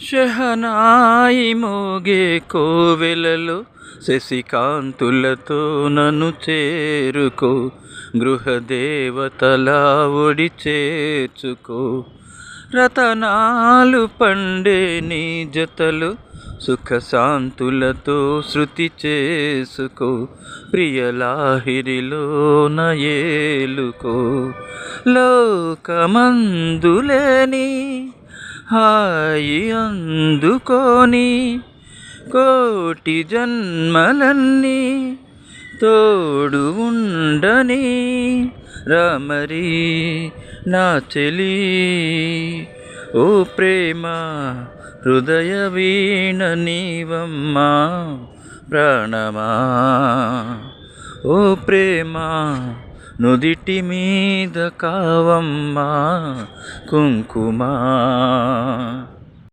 షహనాయి మోగే కోవెలలో శశికాంతులతో నన్ను చేరుకో, గృహదేవతలా ఒడి చేర్చుకో. రతనాలు పండే నీ జతలు సుఖశాంతులతో శృతి చేసుకో, ప్రియలాహిరిలోన ఏలుకో. లోకమందులేని హాయి అందుకోని కోటి జన్మలన్నీ తోడు ఉండని రామరి నా చెలి. ఓ ప్రేమ హృదయ వీణ నీవమ్మా ప్రాణమా. ఓ ప్రేమ నుదిటి మీద కావమ్మా కుంకుమా.